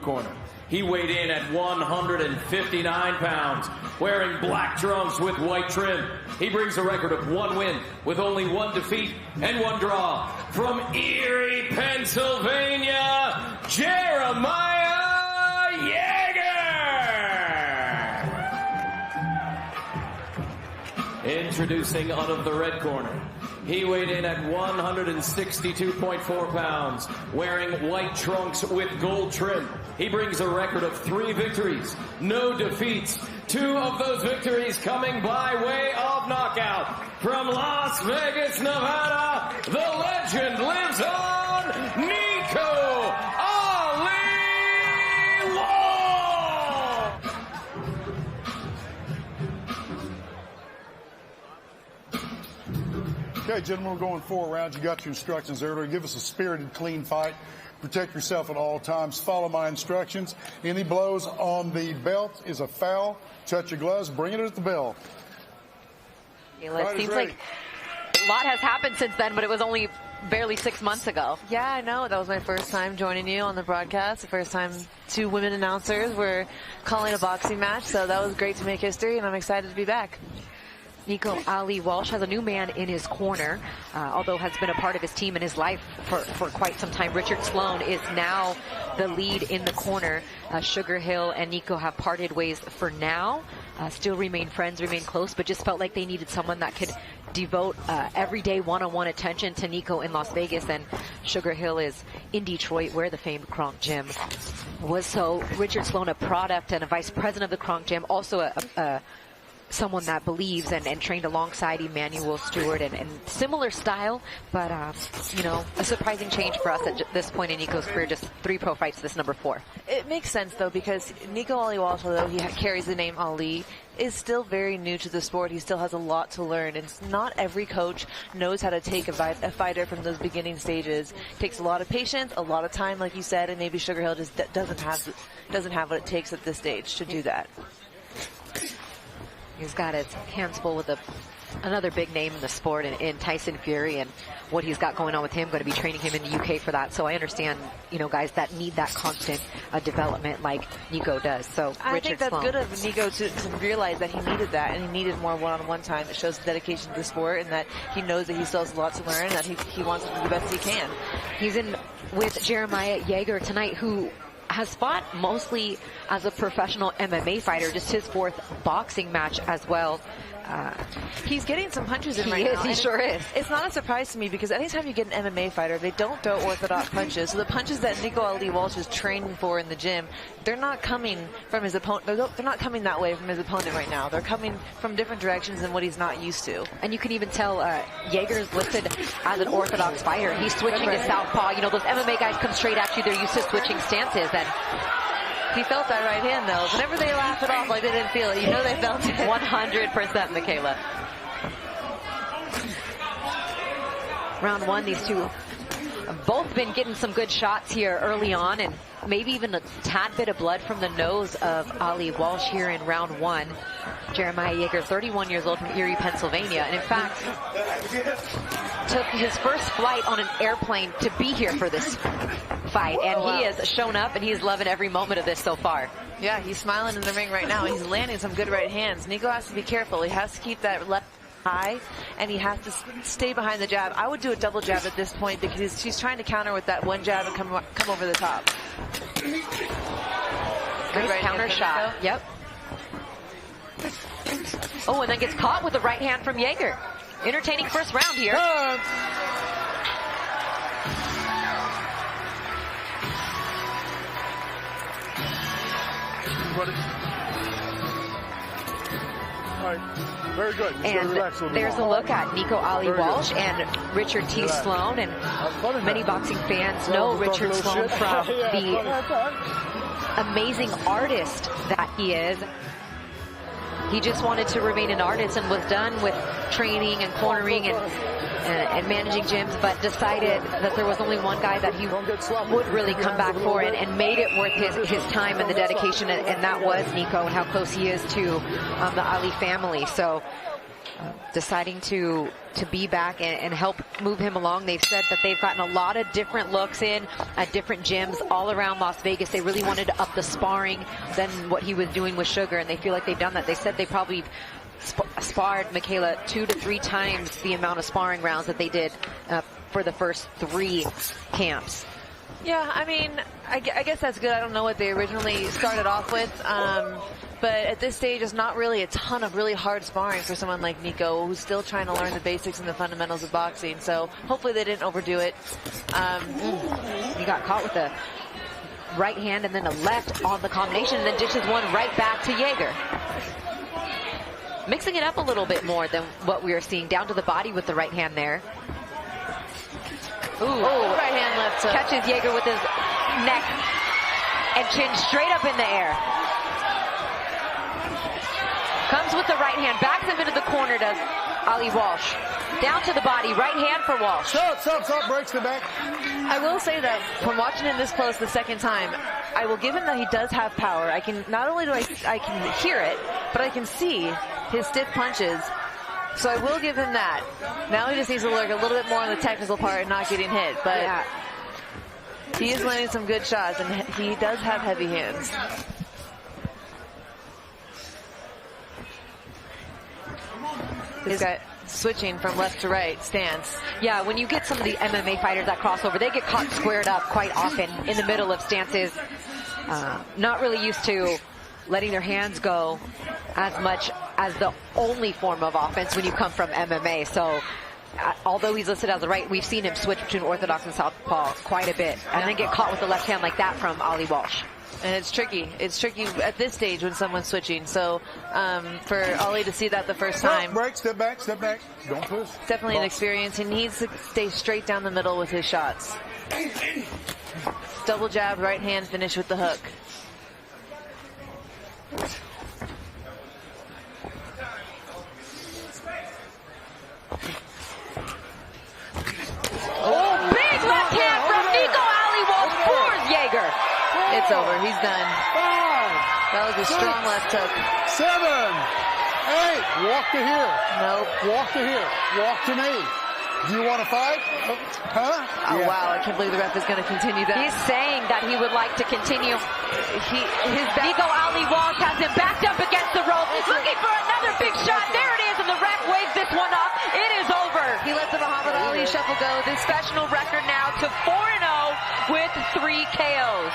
corner. He weighed in at 159 pounds, wearing black trunks with white trim. He brings a record of 1 win with only 1 defeat and 1 draw. From Erie, Pennsylvania, Jeremiah Jeager! Introducing out of the red corner. He weighed in at 162.4 pounds, wearing white trunks with gold trim. He brings a record of 3 victories, no defeats. 2 of those victories coming by way of knockout. From Las Vegas, Nevada, the legend lives on, Nico Ali Walsh! Okay, gentlemen, we're going 4 rounds. You got your instructions earlier. Give us a spirited, clean fight. Protect yourself at all times. Follow my instructions. Any blows on the belt is a foul. Touch your gloves. Bring it at the bell. It seems like a lot has happened since then, but it was only barely 6 months ago. Yeah, I know. That was my first time joining you on the broadcast. The first time 2 women announcers were calling a boxing match. So that was great to make history, and I'm excited to be back. Nico Ali Walsh has a new man in his corner, although has been a part of his team in his life for quite some time. Richard Sloan is now the lead in the corner. Sugar Hill and Nico have parted ways for now. Still remain friends, remain close, but just felt like they needed someone that could devote everyday one-on-one attention to Nico in Las Vegas. And Sugar Hill is in Detroit, where the famed Kronk Gym was. So Richard Sloan, a product and a vice president of the Kronk Gym, also someone that believes and trained alongside Emmanuel Stewart and similar style, but you know, a surprising change for us at this point in Nico's career. Just 3 pro fights, this number 4. It makes sense though, because Nico Ali Walsh, although he carries the name Ali, is still very new to the sport. He still has a lot to learn, and not every coach knows how to take a fighter from those beginning stages. It takes a lot of patience, a lot of time, like you said, and maybe Sugar Hill just doesn't have what it takes at this stage to do that. He's got his hands full with another big name in the sport in Tyson Fury, and what he's got going on with him. Going to be training him in the UK for that. So I understand, you know, guys that need that constant development like Nico does. So I think that's good of Nico to realize that he needed that, and he needed more one-on-one time. It shows dedication to the sport, and that he knows that he still has a lot to learn, and that he wants to do the best he can. He's in with Jeremiah Jeager tonight, who has fought mostly as a professional MMA fighter, just his 4th boxing match as well. He's getting some punches in right now. He sure is. It's not a surprise to me, because anytime you get an MMA fighter, they don't throw orthodox punches. So the punches that Nico Ali Walsh is training for in the gym, they're not coming from his opponent. They're not coming that way from his opponent right now. They're coming from different directions than what he's not used to. And you can even tell Jeager's listed as an orthodox fighter. He's switching to southpaw. You know, those MMA guys come straight at you. They're used to switching stances, and he felt that right hand, though. Whenever they laughed it off like they didn't feel it, you know they felt it. 100%, Michaela. Round 1, these two have both been getting some good shots here early on, and maybe even a tad bit of blood from the nose of Ali Walsh here in round 1. Jeremiah Jeager, 31 years old, from Erie, Pennsylvania, and in fact took his first flight on an airplane to be here for this fight, and he has shown up, and he's loving every moment of this so far. Yeah, he's smiling in the ring right now. He's landing some good right hands. Nico has to be careful. He has to keep that left high, and he has to stay behind the jab. I would do a double jab at this point, because she's trying to counter with that one jab and come over the top. Nice right counter shot. Yep. Oh, and then gets caught with the right hand from Jeager. Entertaining first round here. All right, very good. And there's a look at Nico Ali Walsh and Richard T. Sloan, and many boxing fans know Richard Sloan from the amazing artist that he is. He just wanted to remain an artist and was done with training and cornering and managing gyms, but decided that there was only one guy that he would really come back for and made it worth his time and the dedication, and that was Nico, and how close he is to the Ali family. So deciding to be back and help move him along. They've said that they've gotten a lot of different looks in at different gyms all around Las Vegas. They really wanted to up the sparring than what he was doing with Sugar, and they feel like they've done that. They said they probably sparred Michaela 2 to 3 times the amount of sparring rounds that they did for the first 3 camps. Yeah, I mean, I guess that's good. I don't know what they originally started off with, but at this stage, it's not really a ton of really hard sparring for someone like Nico, who's still trying to learn the basics and the fundamentals of boxing. So hopefully they didn't overdo it. He got caught with a right hand and then a left on the combination, and then dishes one right back to Jeager. Mixing it up a little bit more than what we are seeing. Down to the body with the right hand there. Ooh, right hand left hook. Catches Jeager with his neck and chin straight up in the air. Comes with the right hand, backs him into the corner, does Ali Walsh. Down to the body, right hand for Walsh. Stop, breaks the back. I will say that from watching him this close the second time, I will give him that he does have power. I can, not only do I can hear it, but I can see his stiff punches. So I will give him that. Now he just needs to work a little bit more on the technical part and not getting hit. But yeah, he is landing some good shots, and he does have heavy hands. This guy switching from left to right stance. Yeah, when you get some of the MMA fighters that cross over, they get caught squared up quite often in the middle of stances. Not really used to letting their hands go as much as the only form of offense when you come from MMA. So although he's listed as a right, we've seen him switch between orthodox and southpaw quite a bit, and then get caught with the left hand like that from Ali Walsh. And it's tricky. It's tricky at this stage when someone's switching. So for Ali to see that the first time. Break, step back. Don't push. Definitely an experience. He needs to stay straight down the middle with his shots. Double jab, right hand, finish with the hook. Oh, big left hand from Nico. Ali Walsh pours Jeager. It's over. He's done. 5. That was a strong left hook. 7. 8. Walk to here. Nope. Walk to here. Walk to me. Do you want to fight? Huh? Oh, yeah. Wow. I can't believe the ref is going to continue that. He's saying that he would like to continue. Nico Ali Walsh has him backed up against the rope. He's looking for another big shot. There it is, and the ref waves this one off. It is over. He lets the Muhamad Ali shuffle go. This professional record now to 4-0 with 3 KOs.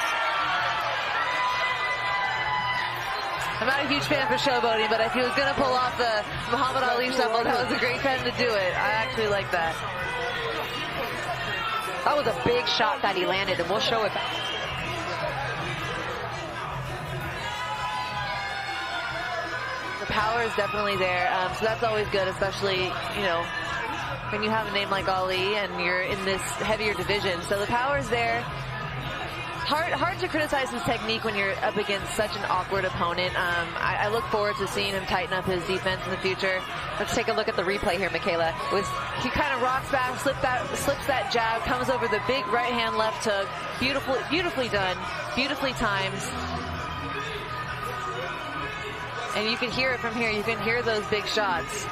I'm not a huge fan for showboating, but if he was going to pull off the Muhamad Ali shuffle, that was a great time to do it. I actually like that. That was a big shot that he landed, and we'll show it. The power is definitely there, so that's always good, especially, you know, when you have a name like Ali and you're in this heavier division. So the power is there. Hard to criticize his technique when you're up against such an awkward opponent. I look forward to seeing him tighten up his defense in the future. Let's take a look at the replay here, Michaela. He kind of rocks back, slips that jab, comes over the big right hand left hook. Beautifully done, beautifully timed. And you can hear it from here. You can hear those big shots.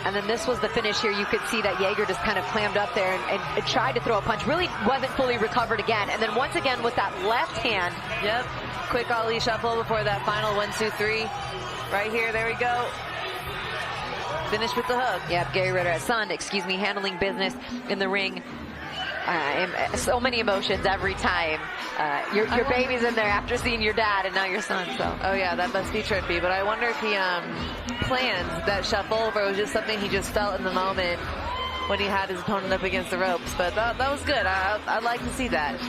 And then this was the finish here. You could see that Jeager just kind of clammed up there and tried to throw a punch. Really wasn't fully recovered again. And then once again with that left hand. Yep. Quick Ali shuffle before that final 1, 2, 3. Right here. There we go. Finish with the hook. Yep. Gary Ritter, son, handling business in the ring. So many emotions every time. Your baby's in there after seeing your dad and now your son. So. Oh yeah, that must be trippy. But I wonder if he planned that shuffle, or it was just something he just felt in the moment when he had his opponent up against the ropes. But that was good. I'd like to see that.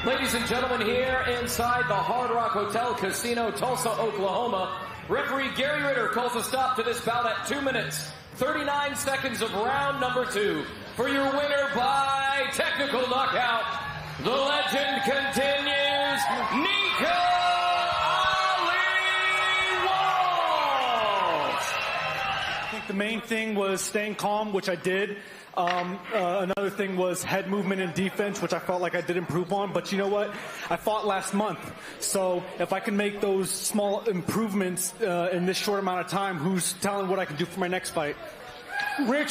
Ladies and gentlemen, here inside the Hard Rock Hotel Casino, Tulsa, Oklahoma, referee Gary Ritter calls a stop to this bout at 2 minutes, 39 seconds of round number 2. For your winner by technical knockout, the legend continues, Nico Ali Walsh. the main thing was staying calm, which I did. Another thing was head movement and defense, which I felt like I did improve on. But you know what? I fought last month. So if I can make those small improvements in this short amount of time, who's telling what I can do for my next fight? Rich,